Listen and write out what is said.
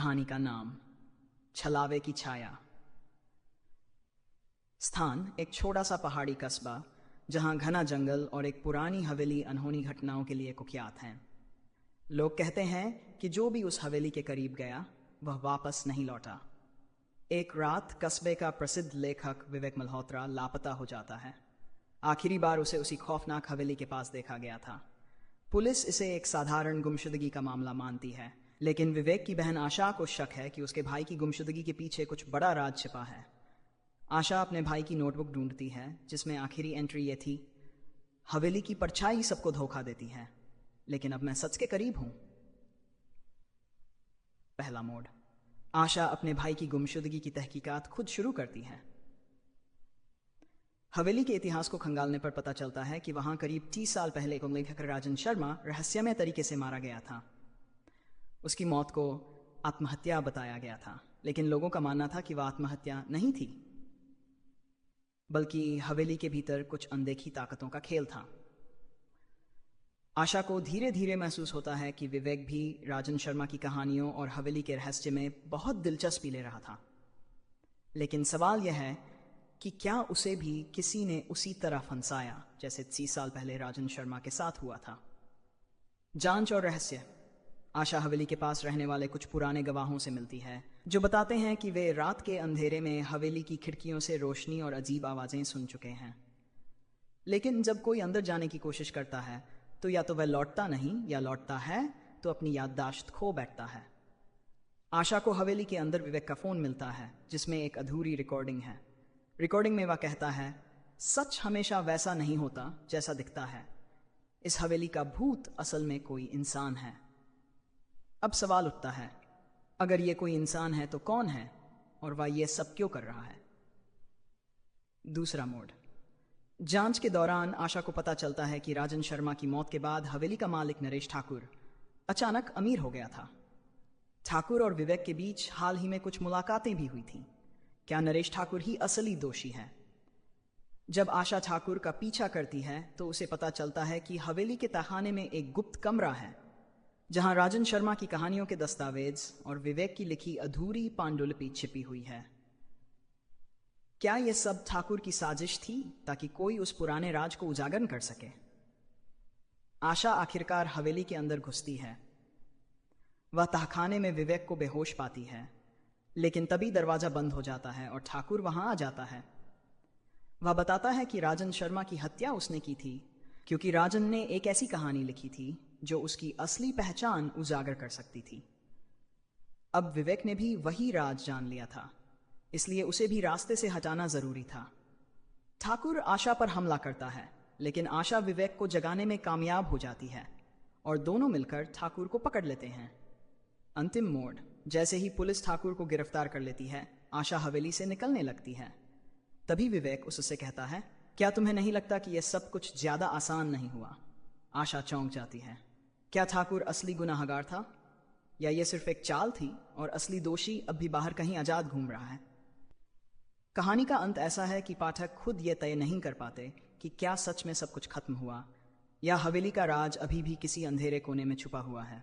कहानी का नाम छलावे की छाया। स्थान एक छोटा सा पहाड़ी कस्बा जहां घना जंगल और एक पुरानी हवेली अनहोनी घटनाओं के लिए कुख्यात हैं। लोग कहते हैं कि जो भी उस हवेली के करीब गया वह वापस नहीं लौटा। एक रात कस्बे का प्रसिद्ध लेखक विवेक मल्होत्रा लापता हो जाता है। आखिरी बार उसे उसी खौफनाक हवेली के पास देखा गया था। पुलिस इसे एक साधारण गुमशुदगी का मामला मानती है, लेकिन विवेक की बहन आशा को शक है कि उसके भाई की गुमशुदगी के पीछे कुछ बड़ा राज छिपा है। आशा अपने भाई की नोटबुक ढूंढती है जिसमें आखिरी एंट्री ये थी, हवेली की परछाई सबको धोखा देती है, लेकिन अब मैं सच के करीब हूं। पहला मोड़। आशा अपने भाई की गुमशुदगी की तहकीकात खुद शुरू करती है। हवेली के इतिहास को खंगालने पर पता चलता है कि वहां करीब 30 साल पहले को लेखक राजन शर्मा रहस्यमय तरीके से मारा गया था। उसकी मौत को आत्महत्या बताया गया था, लेकिन लोगों का मानना था कि वह आत्महत्या नहीं थी, बल्कि हवेली के भीतर कुछ अनदेखी ताकतों का खेल था। आशा को धीरे धीरे महसूस होता है कि विवेक भी राजन शर्मा की कहानियों और हवेली के रहस्य में बहुत दिलचस्पी ले रहा था। लेकिन सवाल यह है कि क्या उसे भी किसी ने उसी तरह फंसाया जैसे 30 साल पहले राजन शर्मा के साथ हुआ था। जांच और रहस्य। आशा हवेली के पास रहने वाले कुछ पुराने गवाहों से मिलती है जो बताते हैं कि वे रात के अंधेरे में हवेली की खिड़कियों से रोशनी और अजीब आवाजें सुन चुके हैं। लेकिन जब कोई अंदर जाने की कोशिश करता है तो या तो वह लौटता नहीं, या लौटता है तो अपनी याददाश्त खो बैठता है। आशा को हवेली के अंदर विवेक का फोन मिलता है जिसमें एक अधूरी रिकॉर्डिंग है। रिकॉर्डिंग में वह कहता है, सच हमेशा वैसा नहीं होता जैसा दिखता है। इस हवेली का भूत असल में कोई इंसान है। अब सवाल उठता है, अगर ये कोई इंसान है तो कौन है और वह ये सब क्यों कर रहा है? दूसरा मोड़। जांच के दौरान आशा को पता चलता है कि राजन शर्मा की मौत के बाद हवेली का मालिक नरेश ठाकुर अचानक अमीर हो गया था। ठाकुर और विवेक के बीच हाल ही में कुछ मुलाकातें भी हुई थीं। क्या नरेश ठाकुर ही असली दोषी है? जब आशा ठाकुर का पीछा करती है तो उसे पता चलता है कि हवेली के तहखाने में एक गुप्त कमरा है जहां राजन शर्मा की कहानियों के दस्तावेज और विवेक की लिखी अधूरी पांडुलिपि छिपी हुई है। क्या यह सब ठाकुर की साजिश थी ताकि कोई उस पुराने राज को उजागर कर सके? आशा आखिरकार हवेली के अंदर घुसती है। वह तहखाने में विवेक को बेहोश पाती है, लेकिन तभी दरवाजा बंद हो जाता है और ठाकुर वहां आ जाता है। वह बताता है कि राजन शर्मा की हत्या उसने की थी क्योंकि राजन ने एक ऐसी कहानी लिखी थी जो उसकी असली पहचान उजागर कर सकती थी। अब विवेक ने भी वही राज जान लिया था, इसलिए उसे भी रास्ते से हटाना जरूरी था। ठाकुर आशा पर हमला करता है, लेकिन आशा विवेक को जगाने में कामयाब हो जाती है और दोनों मिलकर ठाकुर को पकड़ लेते हैं। अंतिम मोड़। जैसे ही पुलिस ठाकुर को गिरफ्तार कर लेती है, आशा हवेली से निकलने लगती है। तभी विवेक उससे कहता है, क्या तुम्हें नहीं लगता कि यह सब कुछ ज्यादा आसान नहीं हुआ? आशा चौंक जाती है। क्या ठाकुर असली गुनाहगार था, या यह सिर्फ एक चाल थी और असली दोषी अब भी बाहर कहीं आजाद घूम रहा है? कहानी का अंत ऐसा है कि पाठक खुद यह तय नहीं कर पाते कि क्या सच में सब कुछ खत्म हुआ, या हवेली का राज अभी भी किसी अंधेरे कोने में छुपा हुआ है।